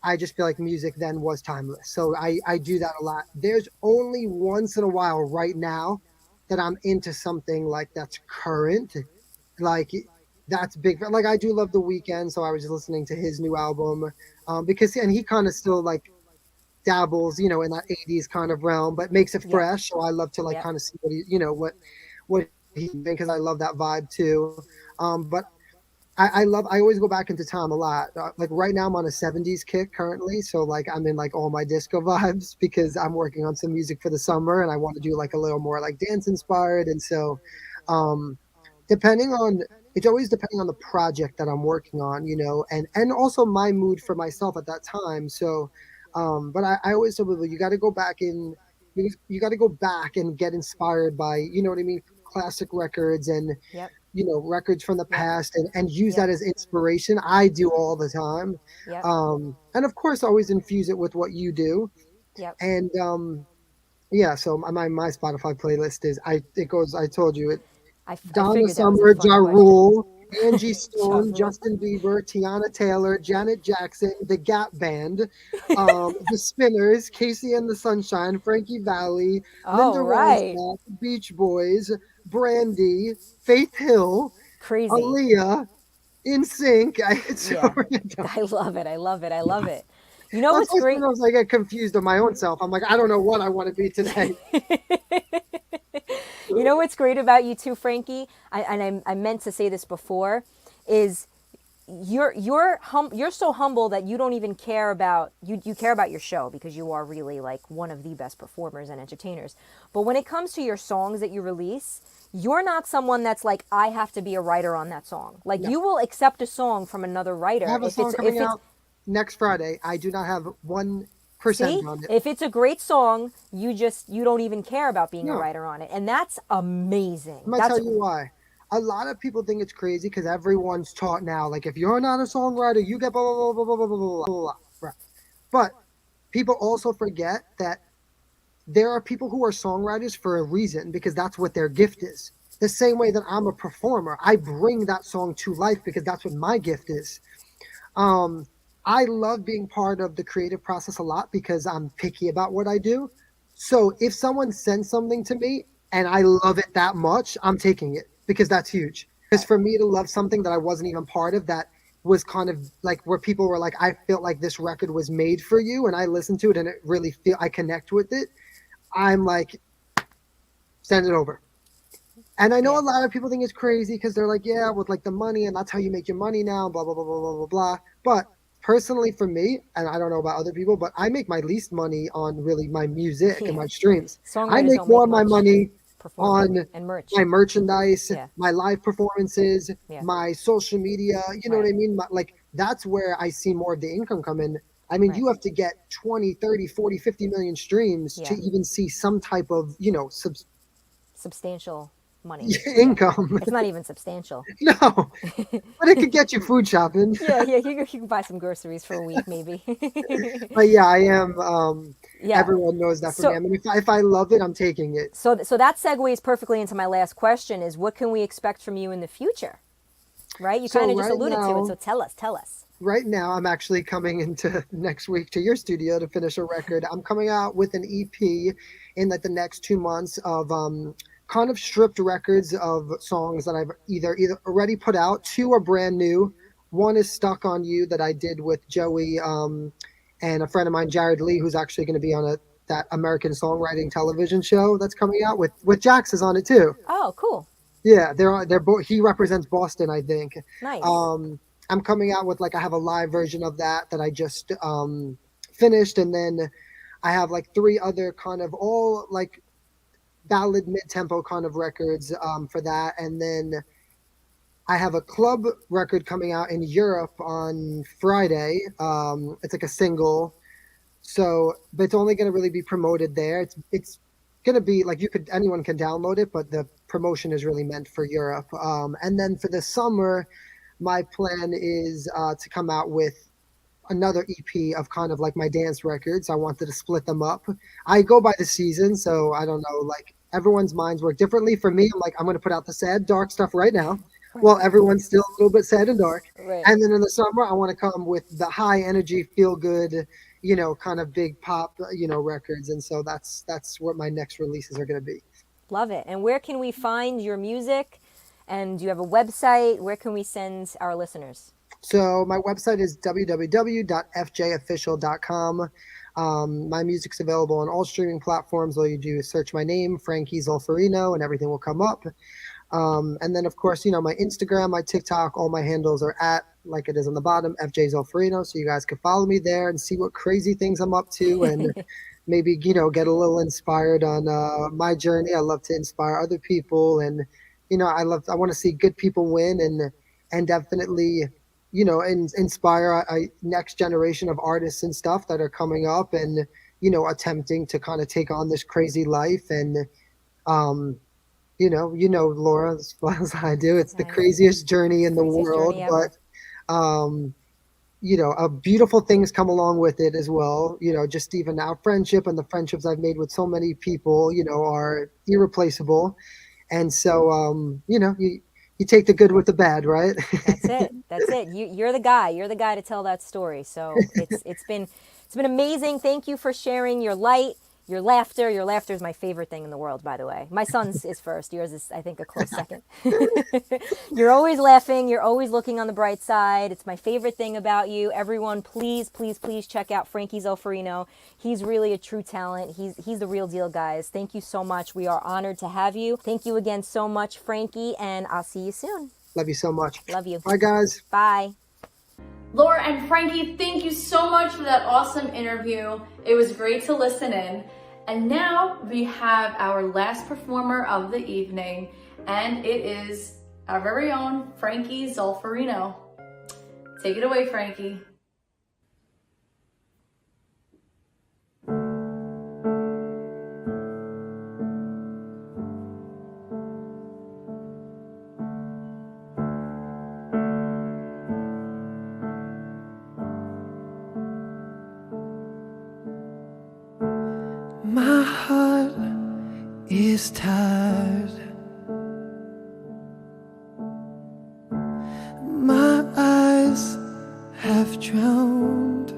I just feel like music then was timeless. So I do that a lot. There's only once in a while right now that I'm into something like that's current. Like that's big. Like I do love The Weeknd. So I was just listening to his new album because, and he kind of still like dabbles, you know, in that 80s kind of realm, but makes it fresh. So I love to like kind of see what he, you know, what he's doing, because I love that vibe too. But I always go back into time a lot. Like right now I'm on a 70s kick currently. So like I'm in like all my disco vibes because I'm working on some music for the summer and I want to do like a little more like dance inspired. And so it's always depending on the project that I'm working on, you know, and also my mood for myself at that time. So but I always tell people you got to go back and get inspired by, you know what I mean, classic records and you know, records from the past and use that as inspiration. I do all the time. And of course always infuse it with what you do. And so my Spotify playlist is I told you it, Donna Summer, Ja Rule, Angie Stone, Justin Bieber, Tiana Taylor, Janet Jackson, The Gap Band, The Spinners, Casey and the Sunshine, Frankie Valli, Linda Ronstadt, Beach Boys, Brandy, Faith Hill, Crazy. Aaliyah, NSYNC. I love it. I love it. I love it. You know what's great? Sometimes I get confused of my own self. I'm like, I don't know what I want to be today. You know what's great about you too, Frankie? I meant to say this before, is you're so humble that you don't even care about you care about your show because you are really like one of the best performers and entertainers. But when it comes to your songs that you release, you're not someone that's like, I have to be a writer on that song. Like No. you will accept a song from another writer. I have a if song it's coming if it's out next Friday. I do not have 1% See, on it. if it's a great song, you don't even care about being a No. writer on it, and that's amazing. I'm gonna tell you why. A lot of people think it's crazy because everyone's taught now, like if you're not a songwriter, you get blah blah blah blah blah blah blah blah blah. Right. But people also forget that there are people who are songwriters for a reason because that's what their gift is. The same way that I'm a performer, I bring that song to life because that's what my gift is. I love being part of the creative process a lot because I'm picky about what I do. So if someone sends something to me and I love it that much, I'm taking it because that's huge. Because for me to love something that I wasn't even part of, that was kind of like where people were like, I felt like this record was made for you, and I listened to it and it really feel I connect with it. I'm like, send it over. And I know a lot of people think it's crazy because they're like, yeah, with like the money and that's how you make your money now, blah, blah, blah, blah, blah, blah, blah. But personally for me, and I don't know about other people, but I make my least money on really my music and my streams. I Songwriters make don't more make of my much money performing on and merch. my merchandise, Yeah. my live performances, Yeah. my social media, you know Right. what I mean? Like that's where I see more of the income come in. I mean, Right. you have to get 20, 30, 40, 50 million streams to Yeah. even see some type of, Substantial money. income. It's not even substantial. No, but it could get you food shopping. Yeah, you can buy some groceries for a week maybe. But yeah, I am. Yeah. Everyone knows that for So- me. I mean, if I love it, I'm taking it. So that segues perfectly into my last question: is what can we expect from you in the future? Right? You So kind of just right alluded to now- it. So tell us. Right now, I'm actually coming into next week to your studio to finish a record. I'm coming out with an EP in like the next 2 months of kind of stripped records of songs that I've either already put out. 2 are brand new. One is Stuck on You that I did with Joey and a friend of mine, Jared Lee, who's actually going to be on that American Songwriting television show that's coming out with Jax is on it too. Oh, cool. Yeah, they're both. He represents Boston, I think. Nice. I'm coming out with I have a live version of that I just finished, and then I have like 3 other kind of all like ballad mid-tempo kind of records for that, and then I have a club record coming out in Europe on Friday. It's like a single, but it's only going to really be promoted there. It's going to be like anyone can download it, but the promotion is really meant for Europe. And then for the summer, my plan is to come out with another EP of kind of like my dance records. I wanted to split them up. I go by the season, so I don't know, like everyone's minds work differently. For me, I'm like, I'm going to put out the sad, dark stuff right now. Well, everyone's still a little bit sad and dark. Right. And then in the summer, I want to come with the high energy, feel good, kind of big pop, records. And so that's what my next releases are going to be. Love it. And where can we find your music? And do you have a website? Where can we send our listeners? So my website is www.fjofficial.com. My music's available on all streaming platforms. All you do is search my name, Frankie Zolfarino, and everything will come up. And then, of course, my Instagram, my TikTok, all my handles are at, like it is on the bottom, FJ Zolfarino. So you guys can follow me there and see what crazy things I'm up to and maybe, get a little inspired on my journey. I love to inspire other people. And, I want to see good people win and definitely, inspire a next generation of artists and stuff that are coming up and, attempting to kind of take on this crazy life. And, Laura, as well as I do, it's the craziest journey in the world, journey ever. but beautiful things come along with it as well. Just even our friendship and the friendships I've made with so many people, are irreplaceable. And so, you take the good with the bad, right? That's it. You're the guy to tell that story. So it's been amazing. Thank you for sharing your light, your laughter. Your laughter is my favorite thing in the world, by the way. My son's is first. Yours is, I think, a close second. You're always laughing. You're always looking on the bright side. It's my favorite thing about you. Everyone, please, please, please check out Frankie Zolfarino. He's really a true talent. He's the real deal, guys. Thank you so much. We are honored to have you. Thank you again so much, Frankie, and I'll see you soon. Love you so much. Love you. Bye, guys. Bye. Laura and Frankie, thank you so much for that awesome interview. It was great to listen in. And now we have our last performer of the evening, and it is our very own Frankie Zolfarino. Take it away, Frankie. My heart is tired. My eyes have drowned.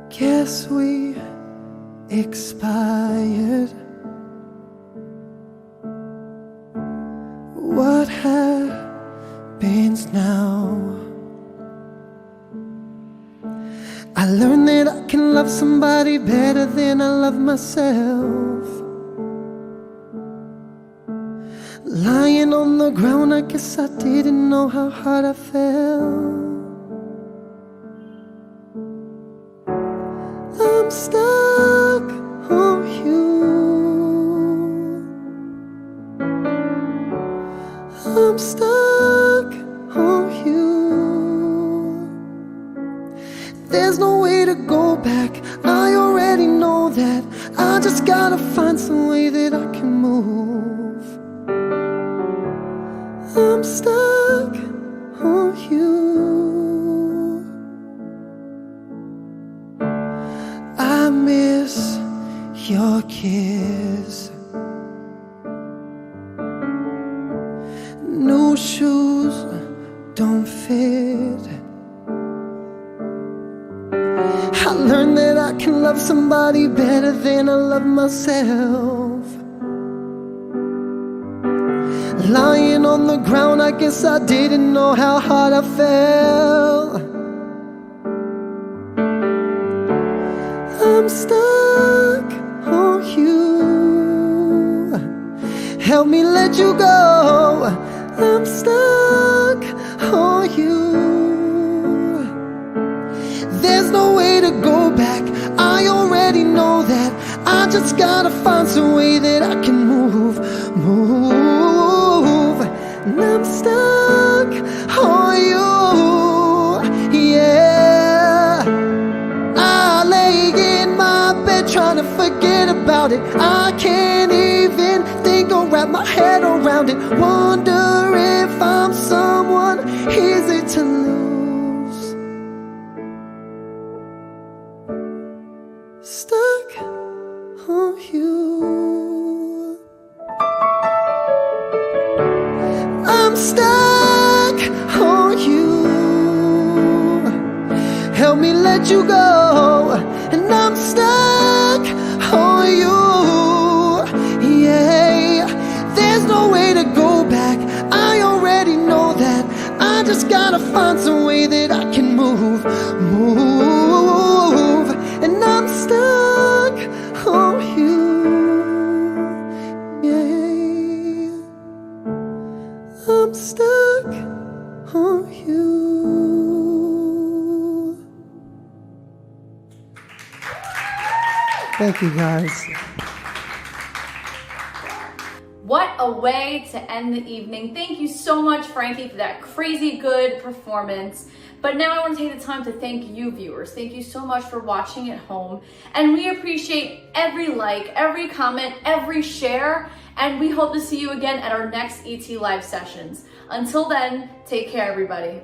Guess we expired. What happens now? I learned that I can love somebody better than I love myself. Lying on the ground, I guess I didn't know how hard I fell. I'm stuck on you. I'm stuck on you. There's no way to go back, I already know that. I just gotta find some way that I can move. I'm stuck on you. I miss your kiss. New shoes don't fit. I learned that I can love somebody better than I love myself. Lying on the ground, I guess I didn't know how hard I fell. I'm stuck on you. Help me let you go. I'm stuck on you. There's no way to go back, I already know that. I just gotta find some way that I can move. And I'm stuck on you, yeah. I lay in my bed trying to forget about it. I can't even think or wrap my head around it. Wonder if I'm someone easy to lose. Stuck on you. I'm stuck on you. Help me let you go. And I'm stuck on you, yeah. There's no way to go back, I already know that. I just gotta find some way that I can move. And I'm stuck on you, yeah. I'm stuck on you. Thank you, guys. What a way to end the evening. Thank you so much, Frankie, for that crazy good performance. But now I want to take the time to thank you, viewers. Thank you so much for watching at home. And we appreciate every like, every comment, every share. And we hope to see you again at our next ET Live sessions. Until then, take care, everybody.